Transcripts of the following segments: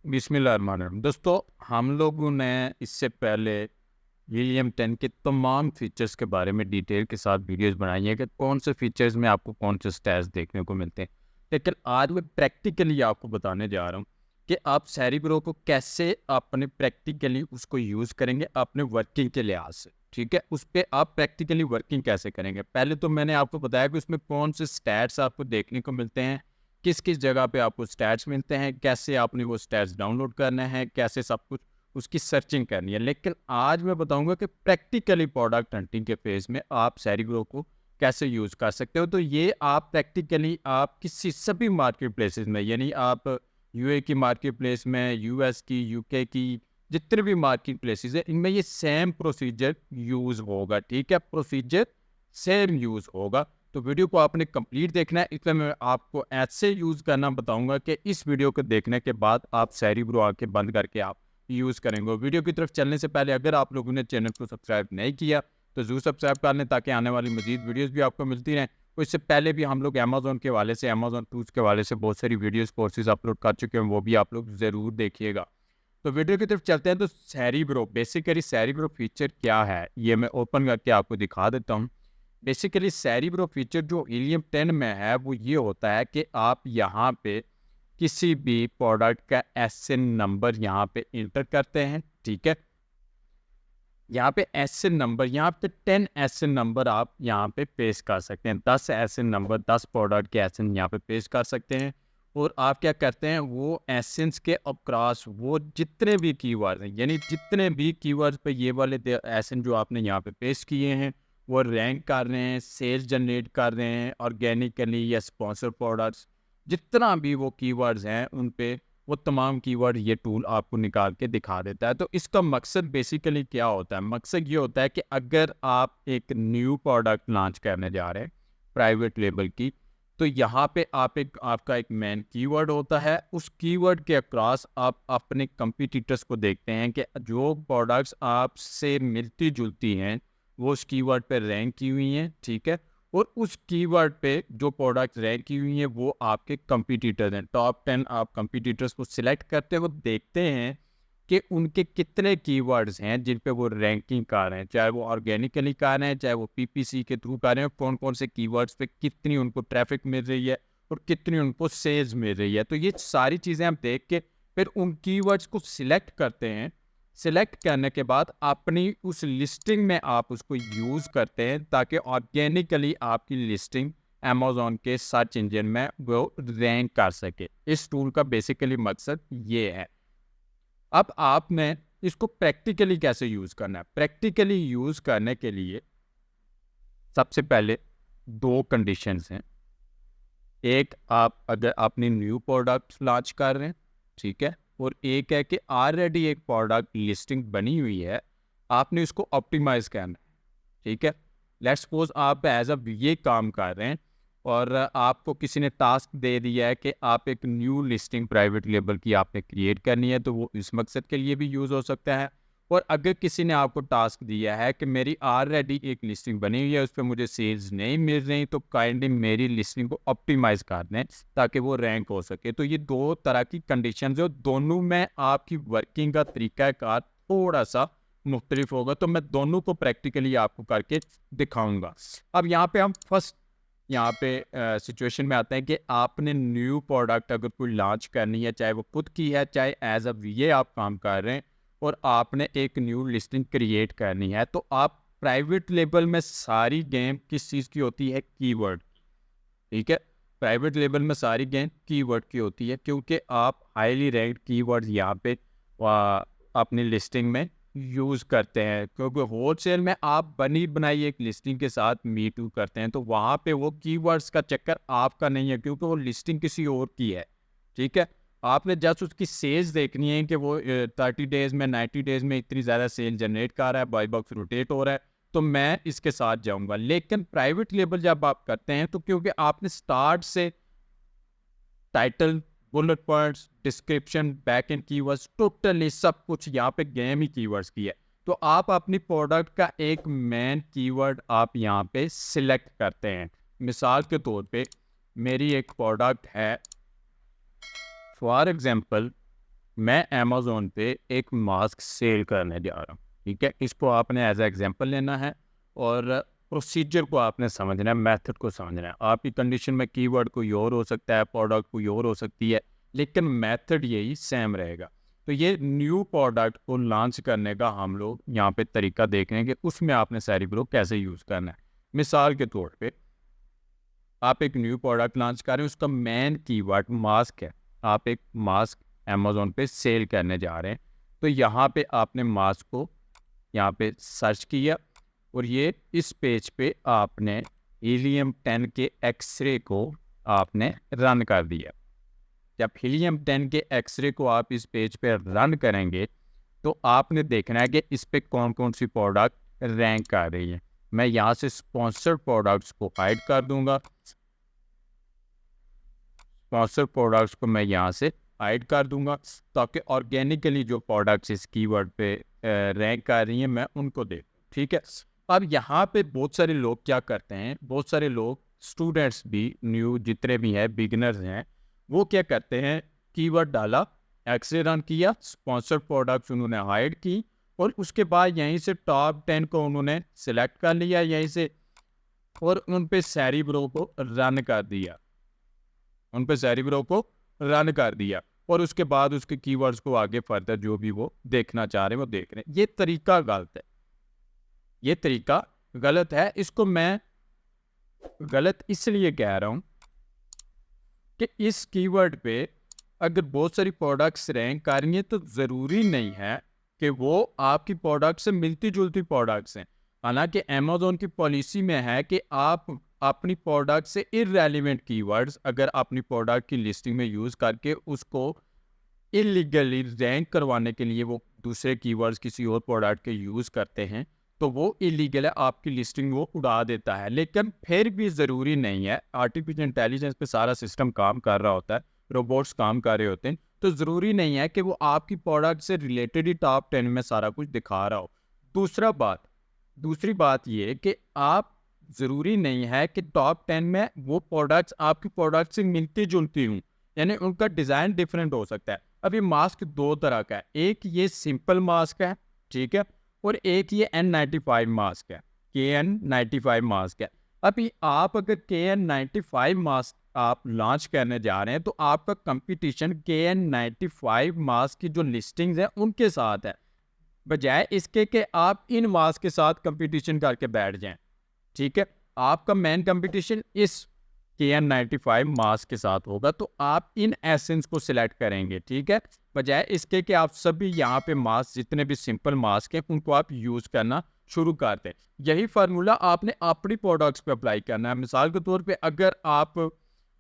बिस्मिल्लाहिर्रहमानिर्रहीम। दोस्तों, हम लोगों ने इससे पहले हीलियम 10 के तमाम फीचर्स के बारे में डिटेल के साथ वीडियोस बनाई हैं कि कौन से फीचर्स में आपको कौन से स्टैट्स देखने को मिलते हैं। लेकिन आज मैं प्रैक्टिकली आपको बताने जा रहा हूँ कि आप सेरिब्रो को कैसे अपने प्रैक्टिकली उसको यूज़ करेंगे अपने वर्किंग के लिहाज से। ठीक है, उस पर आप प्रैक्टिकली वर्किंग कैसे करेंगे। पहले तो मैंने आपको बताया कि उसमें कौन से स्टैट्स आपको देखने को मिलते हैं, किस किस जगह पे आपको स्टैट्स मिलते हैं, कैसे आपने वो स्टैट्स डाउनलोड करने हैं, कैसे सब कुछ उसकी सर्चिंग करनी है। लेकिन आज मैं बताऊंगा कि प्रैक्टिकली प्रोडक्ट हंटिंग के फेज में आप सेरिग्रो को कैसे यूज़ कर सकते हो। तो ये आप प्रैक्टिकली आप किसी सभी मार्केट प्लेसेस में, यानी आप यूए की मार्केट प्लेस में, यूएस की, यूके की, जितने भी मार्केट प्लेसेस है, इनमें ये सेम प्रोसीजर यूज़ होगा। ठीक है, प्रोसीजर सेम यूज़ होगा। तो वीडियो को आपने कंप्लीट देखना है, इसलिए मैं आपको ऐसे यूज़ करना बताऊंगा कि इस वीडियो को देखने के बाद आप सेरिब्रो आंखें बंद करके आप यूज़ करेंगे। वीडियो की तरफ चलने से पहले अगर आप लोगों ने चैनल को सब्सक्राइब नहीं किया तो ज़रूर सब्सक्राइब कर लें, ताकि आने वाली मजीद वीडियोज़ भी आपको मिलती रहें। तो इससे पहले भी हम लोग अमेज़न के हवाले से, अमेज़न टूल्स के हवाले से बहुत सारी वीडियोज़ कोर्सेज अपलोड कर चुके हैं, वो भी आप लोग ज़रूर देखिएगा। तो वीडियो की तरफ चलते हैं। तो सेरिब्रो, बेसिकली सेरिब्रो फीचर क्या है, ये मैं ओपन करके आपको दिखा देता हूँ। बेसिकली सेरिब्रो फीचर जो हीलियम 10 में है वो ये होता है कि आप यहाँ पे किसी भी प्रोडक्ट का एसएन नंबर यहाँ पे इंटर करते हैं। ठीक है, यहाँ पे एसएन नंबर, यहाँ पे 10 एसएन नंबर आप यहाँ पे पेश कर सकते हैं। 10 एसएन नंबर, 10 प्रोडक्ट के एसएन यहाँ पे पेश कर सकते हैं। और आप क्या करते हैं, वो एसेंस के अक्रॉस वो जितने भी कीवर्ड हैं, यानी जितने भी कीवर्ड्स पे ये वाले एसएन जो आपने यहाँ पे पेश किए हैं, वो रैंक कर रहे हैं, सेल्स जनरेट कर रहे हैं, ऑर्गेनिकली या स्पॉन्सर प्रोडक्ट्स, जितना भी वो कीवर्ड्स हैं उन पे वो तमाम कीवर्ड ये टूल आपको निकाल के दिखा देता है। तो इसका मकसद बेसिकली क्या होता है, मकसद ये होता है कि अगर आप एक न्यू प्रोडक्ट लॉन्च करने जा रहे हैं प्राइवेट लेबल की, तो यहाँ पे आपका एक मेन कीवर्ड होता है। उस कीवर्ड के अक्रॉस आप अपने कंपटीटर्स को देखते हैं कि जो प्रोडक्ट्स आपसे मिलती जुलती हैं वो उस कीवर्ड पे रैंक की हुई हैं। ठीक है, और उस कीवर्ड पे जो प्रोडक्ट रैंक की हुई हैं वो आपके कंपटीटर्स हैं। टॉप 10 आप कंपटीटर्स को सिलेक्ट करते हो, देखते हैं कि उनके कितने कीवर्ड्स हैं जिन पे वो रैंकिंग कर रहे हैं, चाहे वो ऑर्गेनिकली कर रहे हैं, चाहे वो पीपीसी के थ्रू कर रहे हैं, कौन कौन से कीवर्ड्स पे कितनी उनको ट्रैफिक मिल रही है और कितनी उनको सेल्स मिल रही है। तो ये सारी चीज़ें हम देख के फिर उन कीवर्ड्स को सिलेक्ट करते हैं। सिलेक्ट करने के बाद अपनी उस लिस्टिंग में आप उसको यूज़ करते हैं, ताकि ऑर्गेनिकली आपकी लिस्टिंग अमेज़न के सर्च इंजन में वो रैंक कर सके। इस टूल का बेसिकली मकसद ये है। अब आपने इसको प्रैक्टिकली कैसे यूज़ करना है। प्रैक्टिकली यूज़ करने के लिए सबसे पहले दो कंडीशंस हैं। एक, आप अगर अपनी न्यू प्रोडक्ट लॉन्च कर रहे हैं, ठीक है, और एक है कि ऑलरेडी एक प्रोडक्ट लिस्टिंग बनी हुई है, आपने उसको ऑप्टिमाइज करना है। ठीक है, लेट्स सपोज आप एज अ ये काम कर रहे हैं और आपको किसी ने टास्क दे दिया है कि आप एक न्यू लिस्टिंग प्राइवेट लेबल की आपने क्रिएट करनी है, तो वो इस मकसद के लिए भी यूज़ हो सकता है। और अगर किसी ने आपको टास्क दिया है कि मेरी ऑलरेडी एक लिस्टिंग बनी हुई है, उस पर मुझे सेल्स नहीं मिल रही, तो काइंडली मेरी लिस्टिंग को ऑप्टिमाइज कर दें ताकि वो रैंक हो सके। तो ये दो तरह की कंडीशन है, दोनों में आपकी वर्किंग का तरीकाकार थोड़ा सा मुख्तलिफ होगा। तो मैं दोनों को प्रैक्टिकली आपको करके दिखाऊंगा। अब यहाँ पे हम फर्स्ट यहाँ पे सिचुएशन में आते हैं कि आपने न्यू प्रोडक्ट अगर कोई लॉन्च करनी है, चाहे वो खुद की है, चाहे एज अ वीए आप काम कर रहे हैं, और आपने एक न्यू लिस्टिंग क्रिएट करनी है। तो आप प्राइवेट लेबल में सारी गेम किस चीज़ की होती है, कीवर्ड। ठीक है, प्राइवेट लेबल में सारी गेम कीवर्ड की होती है, क्योंकि आप हाईली रैंक्ड कीवर्ड यहाँ पे अपनी लिस्टिंग में यूज़ करते हैं। क्योंकि होलसेल में आप बनी बनाई एक लिस्टिंग के साथ मी टू करते हैं, तो वहाँ पे वो कीवर्ड्स का चक्कर आपका नहीं है, क्योंकि वो लिस्टिंग किसी और की है। ठीक है, आपने जस्ट उसकी सेल्स देखनी है कि वो 30 डेज में, 90 डेज में इतनी ज़्यादा सेल जनरेट कर रहा है, बाई बॉक्स रोटेट हो रहा है, तो मैं इसके साथ जाऊंगा। लेकिन प्राइवेट लेबल जब आप करते हैं, तो क्योंकि आपने स्टार्ट से title, bullet points, description, back and keywords, totally सब कुछ यहाँ पे गेम ही कीवर्ड्स की है, तो आप अपनी प्रोडक्ट का एक मेन कीवर्ड आप यहाँ पे सिलेक्ट करते हैं। मिसाल के तौर पे मेरी एक प्रोडक्ट है, फॉर एग्जांपल मैं अमेज़न पे एक मास्क सेल करने जा रहा हूँ, ठीक है? इसको आपने एज़ एग्जांपल लेना है और प्रोसीजर को आपने समझना है, मेथड को समझना है। आपकी कंडीशन में कीवर्ड कोई और हो सकता है, प्रोडक्ट कोई और हो सकती है, लेकिन मेथड यही सेम रहेगा। तो ये न्यू प्रोडक्ट को लॉन्च करने का हम लोग यहाँ पे तरीका देख रहे हैं कि उसमें आपने सेरिब्रो कैसे यूज़ करना है। मिसाल के तौर पे आप एक न्यू प्रोडक्ट लॉन्च कर रहे हैं, उसका मेन कीवर्ड मास्क है। आप एक मास्क अमेज़न पे सेल करने जा रहे हैं, तो यहाँ पे आपने मास्क को यहाँ पे सर्च किया और ये इस पेज पे आपने हीलियम 10 के एक्सरे को आपने रन कर दिया। जब हीलियम 10 के एक्सरे को आप इस पेज पे रन करेंगे तो आपने देखना है कि इस पे कौन कौन सी प्रोडक्ट रैंक कर रही है। मैं यहाँ से स्पॉन्सर्ड प्रोडक्ट्स को हाइड कर दूंगा। स्पॉन्सर्ड प्रोडक्ट्स को मैं यहाँ से हाइड कर दूंगा ताकि ऑर्गेनिकली जो प्रोडक्ट्स इस कीवर्ड पे रैंक कर रही हैं मैं उनको देखूं, ठीक है? अब यहाँ पे बहुत सारे लोग क्या करते हैं, बहुत सारे लोग स्टूडेंट्स भी, न्यू जितने भी हैं, बिगिनर्स हैं, वो क्या करते हैं, कीवर्ड डाला, एक्सरे रन किया, स्पॉन्सर्ड प्रोडक्ट्स उन्होंने हाइड की और उसके बाद यहीं से टॉप 10 को उन्होंने सिलेक्ट कर लिया यहीं से और उन पे सेरिब्रो को रन कर दिया, उन पे सेरिब्रो को रन कर दिया और उसके बाद उसके कीवर्ड्स को आगे फर्दर जो भी वो देखना चाह रहे हैं वो देख रहे हैं। ये तरीका गलत है, ये तरीका गलत है। इसको मैं गलत इसलिए कह रहा हूं कि इस कीवर्ड पे अगर बहुत सारी प्रोडक्ट्स रैंक कर रही हैं तो ज़रूरी नहीं है कि वो आपकी प्रोडक्ट से मिलती जुलती प्रोडक्ट्स हैं। हालांकि अमेज़न की पॉलिसी में है कि आप अपनी प्रोडक्ट से इररेलेवेंट कीवर्ड्स अगर अपनी प्रोडक्ट की लिस्टिंग में यूज़ करके उसको इलीगली रैंक करवाने के लिए वो दूसरे कीवर्ड्स किसी और प्रोडक्ट के यूज़ करते हैं तो वो इलीगल है, आपकी लिस्टिंग वो उड़ा देता है। लेकिन फिर भी ज़रूरी नहीं है, आर्टिफिशियल इंटेलिजेंस पे सारा सिस्टम काम कर रहा होता है, रोबोट्स काम कर रहे होते हैं, तो ज़रूरी नहीं है कि वो आपकी प्रोडक्ट से रिलेटेड ही टॉप 10 में सारा कुछ दिखा रहा हो। दूसरी बात ये कि आप ज़रूरी नहीं है कि टॉप 10 में वो प्रोडक्ट्स आपकी प्रोडक्ट से मिलती जुलती हूँ, यानी उनका डिज़ाइन डिफरेंट हो सकता है। अब ये मास्क दो तरह का है, एक ये सिंपल मास्क है, ठीक है, और एक ये N95 मास्क है, KN95 मास्क है। अभी आप अगर KN95 मास्क आप लॉन्च करने जा रहे हैं तो आपका कंपटीशन KN95 मास्क की जो लिस्टिंग्स हैं उनके साथ है, बजाय इसके कि आप इन मास्क के साथ कंपटीशन करके बैठ जाएं, ठीक है? आपका मेन कंपटीशन इस KN95 मास्क के साथ होगा, तो आप इन एसेंस को सिलेक्ट करेंगे, ठीक है, बजाय इसके कि आप सभी यहाँ पे मास्क जितने भी सिंपल मास्क हैं उनको आप यूज़ करना शुरू कर दें। यही फार्मूला आपने अपनी प्रोडक्ट्स पे अप्लाई करना है। मिसाल के तौर पे अगर आप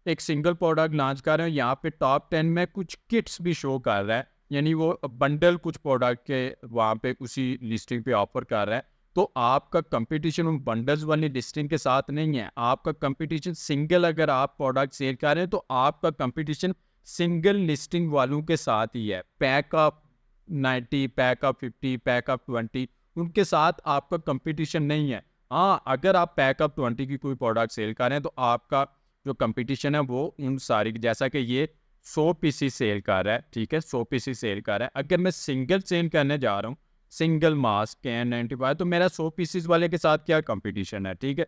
एक सिंगल प्रोडक्ट लॉन्च कर रहे हैं, यहाँ पे टॉप 10 में कुछ किट्स भी शो कर रहा है, यानी वो बंडल कुछ प्रोडक्ट के वहाँ पे उसी लिस्टिंग पे ऑफर कर रहा है, तो आपका कंपटीशन उन बंडल्स वाली लिस्टिंग के साथ नहीं है। आपका कंपटीशन सिंगल, अगर आप प्रोडक्ट सेल कर रहे हैं तो आपका कंपटीशन सिंगल लिस्टिंग वालों के साथ ही है। Pack of 90, pack of 50, pack of 20, उनके साथ आपका कंपटीशन नहीं है। हाँ, अगर आप पैक ऑफ 20 की कोई प्रोडक्ट सेल कर रहे हैं तो आपका जो कंपटीशन है वो उन सारी, जैसा कि ये 100 पीसी सेल कर रहा है, ठीक है, 100 पीसी सेल कर रहा है, अगर मैं सिंगल सेल करने जा रहा हूँ, सिंगल मास्क KN95, तो मेरा 100 पीसीस वाले के साथ क्या कंपटीशन है, ठीक है,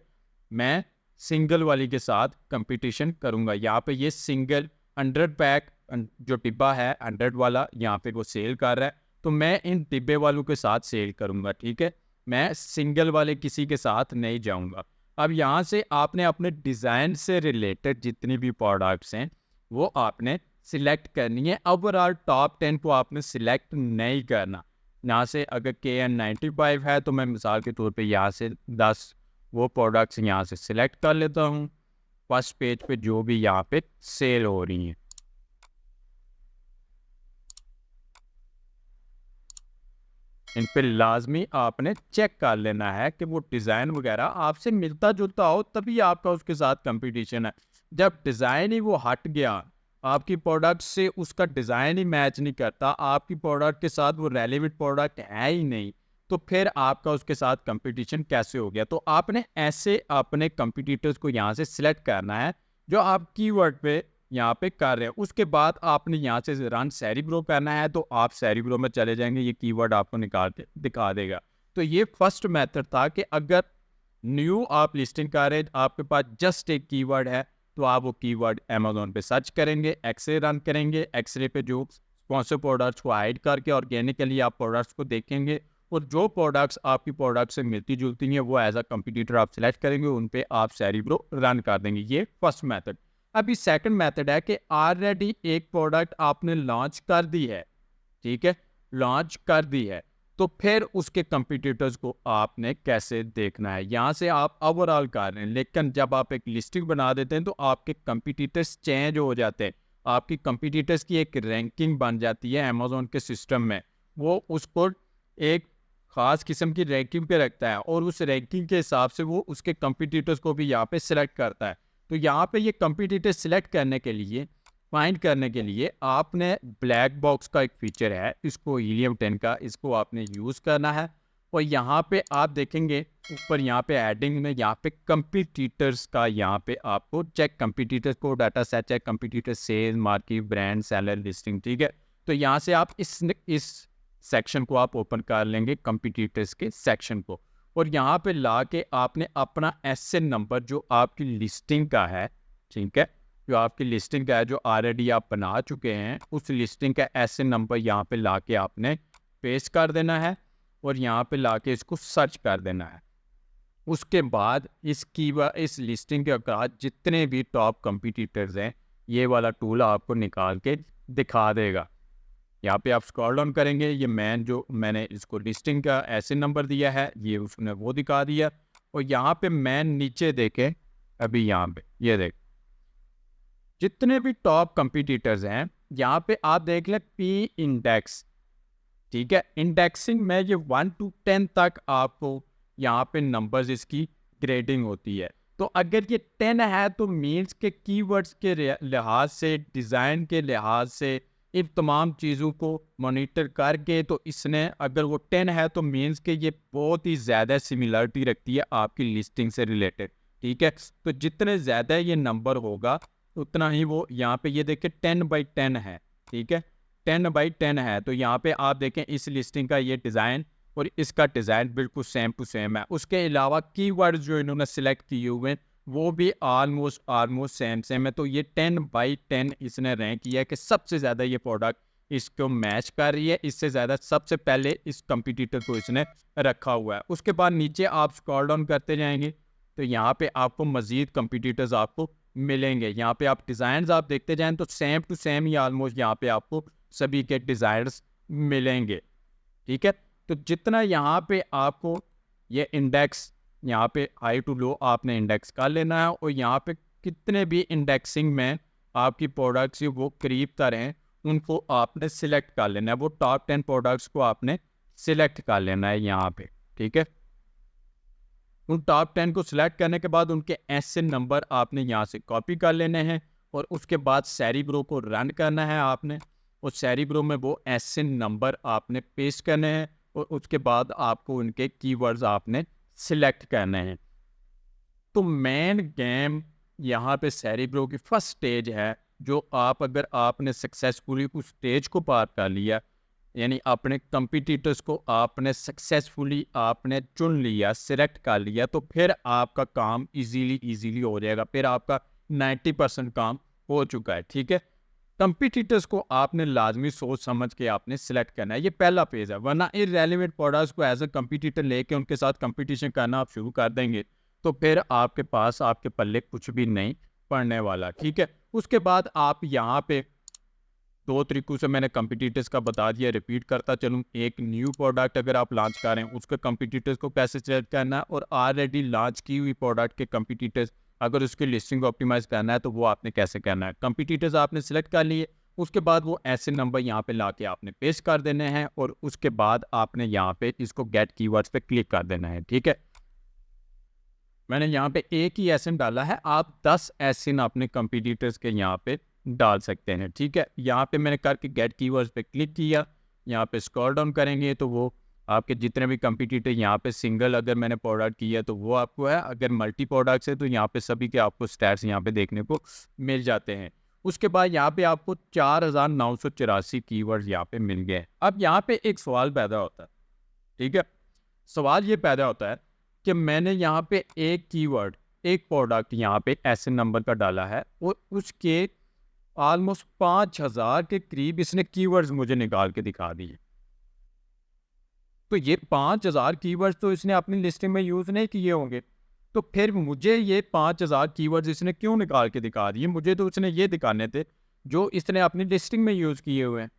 मैं सिंगल वाली के साथ कंपटीशन करूंगा। यहाँ पे ये सिंगल 100 पैक जो डिब्बा है 100 वाला यहाँ पे वो सेल कर रहा है, तो मैं इन डिब्बे वालों के साथ सेल करूंगा, ठीक है, मैं सिंगल वाले किसी के साथ नहीं जाऊंगा। अब यहाँ से आपने अपने डिज़ाइन से रिलेटेड जितनी भी प्रोडक्ट्स हैं वो आपने सिलेक्ट करनी है। ओवरऑल टॉप 10 को आपने सिलेक्ट नहीं करना। यहाँ से अगर KN95 है तो मैं मिसाल के तौर पे यहाँ से 10 वो प्रोडक्ट्स यहाँ से सिलेक्ट कर लेता हूँ फर्स्ट पेज पे जो भी यहाँ पे सेल हो रही हैं। इन पे लाजमी आपने चेक कर लेना है कि वो डिज़ाइन वगैरह आपसे मिलता जुलता हो, तभी आपका उसके साथ कंपटीशन है। जब डिज़ाइन ही वो हट गया, आपकी प्रोडक्ट से उसका डिज़ाइन ही मैच नहीं करता, आपकी प्रोडक्ट के साथ वो रेलेवेंट प्रोडक्ट है ही नहीं, तो फिर आपका उसके साथ कंपटीशन कैसे हो गया? तो आपने ऐसे अपने कंपटीटर्स को यहाँ से सिलेक्ट करना है जो आप कीवर्ड पे यहाँ पे कर रहे हैं। उसके बाद आपने यहाँ से रन सेरिब्रो करना है तो आप सेरिब्रो में चले जाएंगे, ये कीवर्ड आपको निकाल के दिखा देगा। तो ये फर्स्ट मेथड था कि अगर न्यू आप लिस्टिंग कर रहे हैं, आपके पास जस्ट एक कीवर्ड है, तो आप वो कीवर्ड अमेजोन पे सर्च करेंगे, एक्सरे रन करेंगे, एक्सरे पे जो स्पॉन्सर प्रोडक्ट्स को हाइड करके ऑर्गेनिकली आप प्रोडक्ट्स को देखेंगे, और जो प्रोडक्ट्स आपकी प्रोडक्ट से मिलती जुलती हैं वो एज अ कंपटीटर आप सिलेक्ट करेंगे, उन पे आप सेरिब्रो रन कर देंगे। ये फर्स्ट मेथड। अभी सेकंड मेथड है कि ऑलरेडी एक प्रोडक्ट आपने लॉन्च कर दी है, ठीक है, लॉन्च कर दी है, तो फिर उसके कंपटीटर्स को आपने कैसे देखना है। यहाँ से आप ओवरऑल कर रहे हैं, लेकिन जब आप एक लिस्टिंग बना देते हैं तो आपके कंपटीटर्स चेंज हो जाते हैं, आपकी कंपटीटर्स की एक रैंकिंग बन जाती है अमेजोन के सिस्टम में, वो उसको एक खास किस्म की रैंकिंग पे रखता है, और उस रैंकिंग के हिसाब से वो उसके कंपटीटर्स को भी यहाँ पे सिलेक्ट करता है। तो यहाँ पे ये कंपटीटर सिलेक्ट करने के लिए, फाइंड करने के लिए आपने ब्लैक बॉक्स का एक फीचर है, इसको हीलियम 10 का, इसको आपने यूज़ करना है। और यहाँ पे आप देखेंगे ऊपर यहाँ पे एडिंग में यहाँ पे कंपटीटर्स का, यहाँ पे आपको चेक कंपटीटर्स को data set, check competitor sale, market, brand, seller, listing, ठीक है। तो यहाँ से आप इस सेक्शन को आप ओपन कर लेंगे, कंपटीटर्स के सेक्शन को, और यहाँ पे ला के आपने अपना एसएन नंबर जो आपकी लिस्टिंग का है, ठीक है, जो आपकी लिस्टिंग का है, जो ऑलरेडी आप बना चुके हैं, उस लिस्टिंग का एसएन नंबर यहाँ पे ला के आपने पेस्ट कर देना है, और यहाँ पे ला के इसको सर्च कर देना है। उसके बाद इस लिस्टिंग के बाद जितने भी टॉप कंपटीटर्स हैं, ये वाला टूल आपको निकाल के दिखा देगा। यहाँ पे आप स्क्रॉल डाउन करेंगे, ये जो मैंने इसको लिस्टिंग का एसएन नंबर दिया है, ये उसने वो दिखा दिया। और यहाँ पे नीचे देखे, अभी यहाँ पे ये देख, जितने भी टॉप कंपटीटर्स हैं यहाँ पे आप देख लें पी इंडेक्स, ठीक है। इंडेक्सिंग में ये 1 to 10 तक आपको यहाँ पे नंबर्स इसकी ग्रेडिंग होती है। तो अगर ये 10 है तो मीन्स के कीवर्ड्स के लिहाज से, डिज़ाइन के लिहाज से, इन तमाम चीज़ों को मॉनिटर करके, तो इसने अगर वो 10 है तो मीन्स के ये बहुत ही ज़्यादा सिमिलरिटी रखती है आपकी लिस्टिंग से रिलेटेड, ठीक है। तो जितने ज़्यादा ये नंबर होगा उतना ही वो, यहाँ पे ये देखिए 10/10 है, ठीक है, 10/10 है। तो यहाँ पे आप देखें इस लिस्टिंग का ये डिज़ाइन और इसका डिज़ाइन बिल्कुल सेम टू सेम है। उसके अलावा कीवर्ड्स जो इन्होंने सेलेक्ट किए हुए हैं वो भी ऑलमोस्ट सेम है। तो ये 10/10 इसने रैंक किया है कि सबसे ज़्यादा ये प्रोडक्ट इसको मैच कर रही है, इससे ज़्यादा सबसे पहले इस कंपटीटर को इसने रखा हुआ है। उसके बाद नीचे आप स्क्रॉल डाउन करते जाएंगे तो यहाँ पे आपको मज़ीद कंपटीटर्स आपको मिलेंगे। यहाँ पे आप डिज़ाइंस आप देखते जाएं तो सेम टू सेम ही ऑलमोस्ट यहाँ पे आपको सभी के डिज़ाइंस मिलेंगे, ठीक है। तो जितना यहाँ पे आपको ये इंडेक्स, यहाँ पे हाई टू लो आपने इंडेक्स कर लेना है, और यहाँ पे कितने भी इंडेक्सिंग में आपकी प्रोडक्ट्स वो करीब तर हैं उनको आपने सिलेक्ट कर लेना है, वो टॉप 10 प्रोडक्ट्स को आपने सिलेक्ट कर लेना है यहाँ पे, ठीक है। उन टॉप 10 को सिलेक्ट करने के बाद उनके एसएन नंबर आपने यहाँ से कॉपी कर लेने हैं, और उसके बाद सेरिब्रो को रन करना है आपने, और सेरिब्रो में वो एसएन नंबर आपने पेस्ट करने हैं, और उसके बाद आपको उनके कीवर्ड्स आपने सिलेक्ट करने हैं। तो मेन गेम यहाँ पे सेरिब्रो की फर्स्ट स्टेज है, जो अगर आपने सक्सेसफुली उस स्टेज को पार कर लिया, यानी अपने कंपटीटर्स को आपने सक्सेसफुली आपने चुन लिया, सिलेक्ट कर लिया, तो फिर आपका काम इजीली हो जाएगा। फिर आपका 90% काम हो चुका है, ठीक है। कंपटीटर्स को आपने लाजमी सोच समझ के आपने सिलेक्ट करना है, ये पहला फेज है। वरना इररेलेवेंट प्रोडक्ट्स को एज ए कंपटीटर लेके उनके साथ कंपटीशन करना आप शुरू कर देंगे तो फिर आपके पास, आपके पल्ले कुछ भी नहीं पड़ने वाला, ठीक है। उसके बाद आप यहाँ पे 2 तरीकों से मैंने कंपटीटर्स का बता दिया, रिपीट करता चलूँ। एक न्यू प्रोडक्ट अगर आप लॉन्च कर रहे हैं उसके कंपटीटर्स को कैसे सिलेक्ट करना है, और ऑलरेडी लॉन्च की हुई प्रोडक्ट के कंपटीटर्स अगर उसकी लिस्टिंग को ऑप्टिमाइज करना है तो वो आपने कैसे करना है। कंपटीटर्स आपने सिलेक्ट कर लिए, उसके बाद वो ऐसे नंबर यहाँ पे ला के आपने पेस्ट कर देने हैं, और उसके बाद आपने यहाँ पे इसको गेट कीवर्ड्स पे क्लिक कर देना है, ठीक है। मैंने यहाँ पे एक ही एसएन डाला है, आप 10 एसएन अपने कंपटीटर्स के यहाँ पे डाल सकते हैं, ठीक है। यहाँ पे मैंने करके गेट कीवर्ड्स पे क्लिक किया, यहाँ पे स्क्रॉल डाउन करेंगे तो वो आपके जितने भी कंपटीटर, यहाँ पे सिंगल अगर मैंने प्रोडक्ट किया तो वो आपको है, अगर मल्टी प्रोडक्ट्स है तो यहाँ पे सभी के आपको स्टैट्स यहाँ पे देखने को मिल जाते हैं। उसके बाद यहाँ पे आपको 4,984 कीवर्ड्स यहाँ पे मिल गए। अब यहाँ पे एक सवाल पैदा होता है, ठीक है। सवाल ये पैदा होता है कि मैंने यहाँ पे एक कीवर्ड, एक प्रोडक्ट यहाँ पे ऐसे नंबर का डाला है और उसके ऑलमोस्ट 5,000 के करीब इसने कीवर्ड्स मुझे निकाल के दिखा दिए। तो ये 5,000 कीवर्ड्स तो इसने अपनी लिस्टिंग में यूज़ नहीं किए होंगे, तो फिर मुझे ये 5,000 कीवर्ड्स इसने क्यों निकाल के दिखा दिए? मुझे तो उसने ये दिखाने थे जो इसने अपनी लिस्टिंग में यूज़ किए हुए हैं।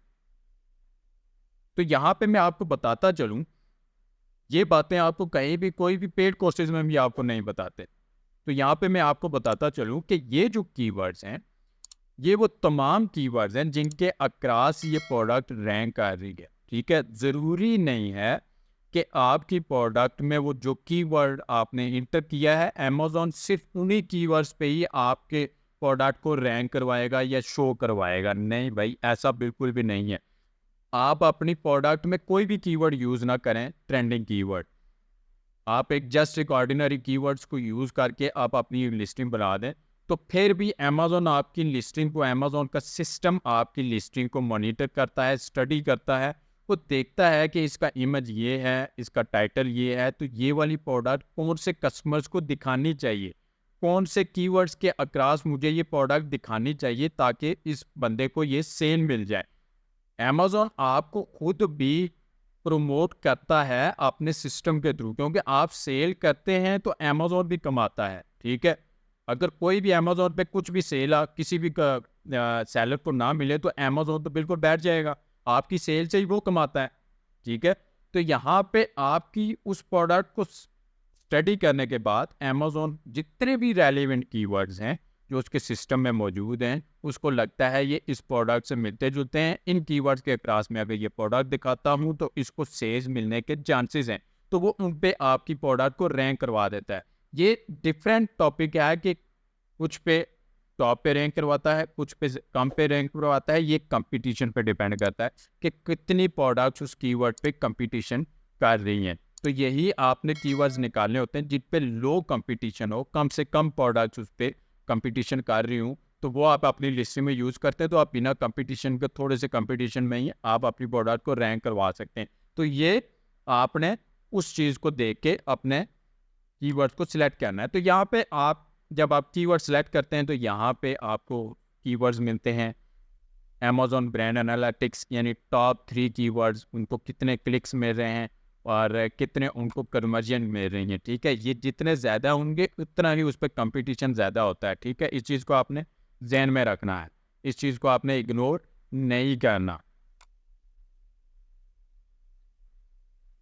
तो यहाँ पे मैं आपको बताता चलूँ, ये बातें आपको कहीं भी कोई भी पेड कोर्सेज में भी आपको नहीं बताते। तो यहाँ पे मैं आपको बताता चलूँ कि ये जो कीवर्ड्स हैं, ये वो तमाम कीवर्ड्स हैं जिनके अक्रॉस ये प्रोडक्ट रैंक कर रही है, ठीक है। ज़रूरी नहीं है कि आपकी प्रोडक्ट में वो जो कीवर्ड आपने इंटर किया है, अमेज़ॉन सिर्फ उन्हीं कीवर्ड्स पे ही आपके प्रोडक्ट को रैंक करवाएगा या शो करवाएगा। नहीं भाई, ऐसा बिल्कुल भी नहीं है। आप अपनी प्रोडक्ट में कोई भी कीवर्ड यूज़ ना करें, ट्रेंडिंग कीवर्ड। आप एक जस्ट एक ऑर्डिनरी कीवर्ड्स को यूज़ करके आप अपनी लिस्टिंग बना दें, तो फिर भी अमेज़ॉन आपकी लिस्टिंग को, अमेज़ॉन का सिस्टम आपकी लिस्टिंग को मॉनिटर करता है, स्टडी करता है। वो देखता है कि इसका इमेज ये है, इसका टाइटल ये है, तो ये वाली प्रोडक्ट कौन से कस्टमर्स को दिखानी चाहिए, कौन से कीवर्ड्स के अक्रॉस मुझे ये प्रोडक्ट दिखानी चाहिए ताकि इस बंदे को ये सेल मिल जाए। अमेज़ॉन आपको खुद भी प्रमोट करता है अपने सिस्टम के थ्रू, क्योंकि आप सेल करते हैं तो अमेज़ॉन भी कमाता है, ठीक है। अगर कोई भी अमेज़ॉन पे कुछ भी सेल किसी भी सेलर को ना मिले तो अमेज़ॉन तो बिल्कुल बैठ जाएगा, आपकी सेल से ही वो कमाता है, ठीक है। तो यहाँ पे आपकी उस प्रोडक्ट को स्टडी करने के बाद अमेज़ॉन जितने भी रेलिवेंट कीवर्ड्स हैं जो उसके सिस्टम में मौजूद हैं, उसको लगता है ये इस प्रोडक्ट से मिलते जुलते हैं, इन कीवर्ड्स के क्रॉस में अगर ये प्रोडक्ट दिखाता हूँ तो इसको सेल्स मिलने के चांसेस हैं, तो वो उन पे आपकी प्रोडक्ट को रैंक करवा देता है। ये डिफरेंट टॉपिक है कि कुछ पे टॉप पे रैंक करवाता है, कुछ पे कम पे रैंक करवाता है। ये कंपटीशन पे डिपेंड करता है कि कितनी प्रोडक्ट्स उस कीवर्ड पे कंपटीशन कर रही हैं। तो यही आपने कीवर्ड्स निकालने होते हैं जिन पे लो कंपटीशन हो, कम से कम प्रोडक्ट्स उस पर कंपटीशन कर रही हूँ, तो वो आप अपनी लिस्टिंग में यूज़ करते हैं। तो आप बिना कंपटीशन के, थोड़े से कंपटीशन में ही आप अपनी प्रोडक्ट को रैंक करवा सकते हैं। तो ये आपने उस चीज़ को देख के अपने कीवर्ड को सिलेक्ट करना है। तो यहाँ पे आप जब आप कीवर्ड सिलेक्ट करते हैं तो यहाँ पे आपको कीवर्ड्स मिलते हैं अमेज़ॉन ब्रांड एनालिटिक्स, यानी टॉप 3 कीवर्ड्स, उनको कितने क्लिक्स मिल रहे हैं और कितने उनको कन्वर्जन मिल रही हैं, ठीक है। ये जितने ज़्यादा होंगे उतना ही उस पर कंपटीशन ज़्यादा होता है, ठीक है। इस चीज़ को आपने ज़हन में रखना है, इस चीज़ को आपने इग्नोर नहीं करना।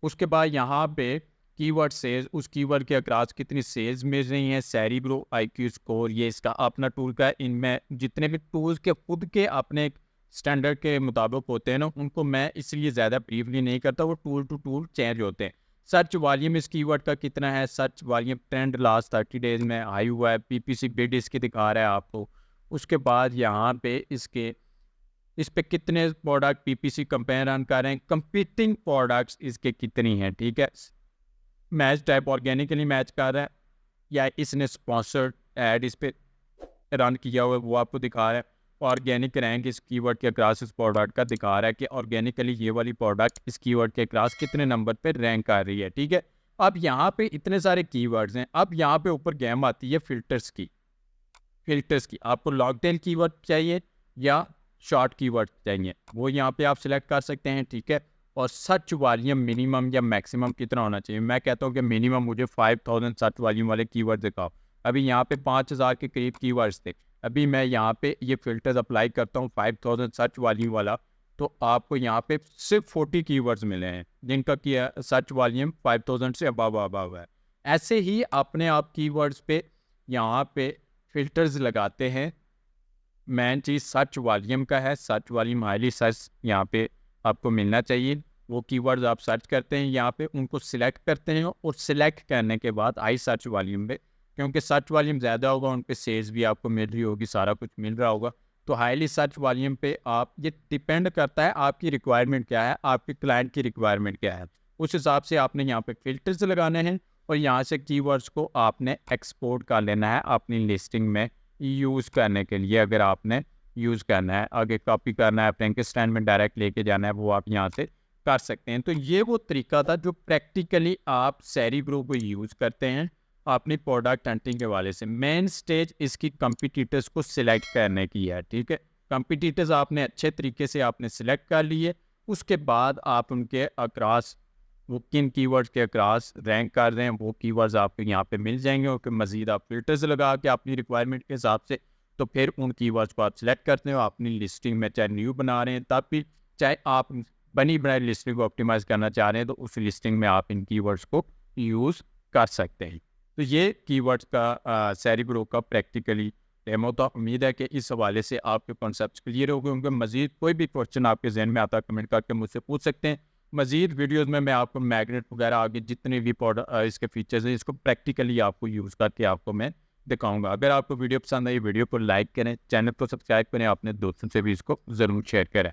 उसके बाद यहाँ पे कीवर्ड सेल्स, उस कीवर्ड के अक्रॉस कितनी सेल्स मिल रही हैं, सेरिब्रो आईक्यू स्कोर, ये इसका अपना टूल का। इनमें जितने भी टूल्स के खुद के अपने स्टैंडर्ड के मुताबिक होते हैं ना, उनको मैं इसलिए ज़्यादा ब्रीफली नहीं करता, वो टूल टू टूल चेंज होते हैं। सर्च वॉल्यूम इस कीवर्ड का कितना है, search volume trend last 30 days में हाई हुआ है, पीपीसी बिड इसकी दिखा रहा है आपको। उसके बाद यहाँ पे इस पे कितने प्रोडक्ट पीपीसी कंपेयर रन कर रहे हैं, कंपीटिंग प्रोडक्ट्स इसके कितनी हैं, ठीक है। मैच टाइप ऑर्गेनिकली मैच कर रहा है या इसने स्पॉन्सर्ड ऐड इस पे रन किया हुआ है, वो आपको दिखा रहा है। ऑर्गेनिक रैंक इस कीवर्ड के क्रॉस इस प्रोडक्ट का दिखा रहा है कि ऑर्गेनिकली ये वाली प्रोडक्ट इस कीवर्ड के क्रॉस कितने नंबर पे रैंक कर रही है, ठीक है। अब यहाँ पे इतने सारे कीवर्ड्स हैं। अब यहाँ पे ऊपर गेम आती है फिल्टर्स की। आपको लॉन्ग टेल कीवर्ड चाहिए या शॉर्ट कीवर्ड चाहिए, वो यहाँ पे आप सिलेक्ट कर सकते हैं, ठीक है। और सर्च वॉल्यूम मिनिमम या मैक्सिमम कितना होना चाहिए, मैं कहता हूँ कि मिनिमम मुझे 5,000 सर्च वॉल्यूम वाले कीवर्ड दिखाओ। अभी यहाँ पे 5,000 के करीब कीवर्ड्स थे। अभी मैं यहाँ पे ये फिल्टर्स अप्लाई करता हूँ 5,000 सर्च वॉल्यूम वाला, तो आपको यहाँ पे सिर्फ 40 कीवर्ड्स मिले हैं जिनका किया सर्च वॉल्यूम 5,000 से अबव है। ऐसे ही अपने आप कीवर्ड्स पे यहाँ पे फिल्टर्स लगाते हैं। मेन चीज़ सर्च वॉल्यूम का है, सर्च वॉल्यूम हाईली सर्च यहाँ पे आपको मिलना चाहिए। वो कीवर्ड्स आप सर्च करते हैं यहाँ पे, उनको सिलेक्ट करते हैं और सिलेक्ट करने के बाद हाई सर्च वॉल्यूम पे, क्योंकि सर्च वॉल्यूम ज़्यादा होगा उन पे सेल्स भी आपको मिल रही होगी, सारा कुछ मिल रहा होगा। तो हाईली सर्च वॉल्यूम पे आप, ये डिपेंड करता है आपकी रिक्वायरमेंट क्या है, आपके क्लाइंट की रिक्वायरमेंट क्या है, उस हिसाब से आपने यहाँ पे फिल्टर्स लगाने हैं और यहाँ से कीवर्ड्स को आपने एक्सपोर्ट कर लेना है अपनी लिस्टिंग में यूज़ करने के लिए, अगर आपने यूज़ करना है, आगे कॉपी करना है, फ्रैंकिस्टाइन में डायरेक्ट लेके जाना है, वो आप यहाँ से कर सकते हैं। तो ये वो तरीका था जो प्रैक्टिकली आप सैरी ग्रुप को यूज़ करते हैं अपनी प्रोडक्ट हंटिंग के वाले से। मेन स्टेज इसकी कंपिटिटर्स को सिलेक्ट करने की है, ठीक है। कंपिटिटर्स आपने अच्छे तरीके से आपने सिलेक्ट कर लिए, उसके बाद आप उनके अक्रॉस वो किन कीवर्ड्स के अक्रॉस रैंक कर रहे हैं वो कीवर्ड्स आपको यहाँ पे मिल जाएंगे। और फिर मज़ीद आप फिल्टर्स लगा के अपनी रिक्वायरमेंट के हिसाब से तो फिर उन कीवर्ड्स को आप सिलेक्ट करते हो अपनी लिस्टिंग में, चाहे न्यू बना रहे हैं तब भी, चाहे आप बनी बनाई लिस्टिंग को ऑप्टिमाइज़ करना चाह रहे हैं तो उस लिस्टिंग में आप इन कीवर्ड्स को यूज़ कर सकते हैं। तो ये कीवर्ड्स का सैरी ग्रो का प्रैक्टिकली डेमो था। उम्मीद है कि इस हवाले से आपके कॉन्सेप्ट क्लियर हो गए होंगे। मज़ीद कोई भी क्वेश्चन आपके जहन में आता है कमेंट करके मुझसे पूछ सकते हैं। मज़ीद वीडियोस में मैं आपको मैग्नेट वगैरह आगे जितने भी इसके फीचर्स हैं इसको प्रैक्टिकली आपको यूज़ करके आपको मैं दिखाऊंगा। अगर आपको वीडियो पसंद आई वीडियो को लाइक करें, चैनल को सब्सक्राइब करें, अपने दोस्तों से भी इसको ज़रूर शेयर करें।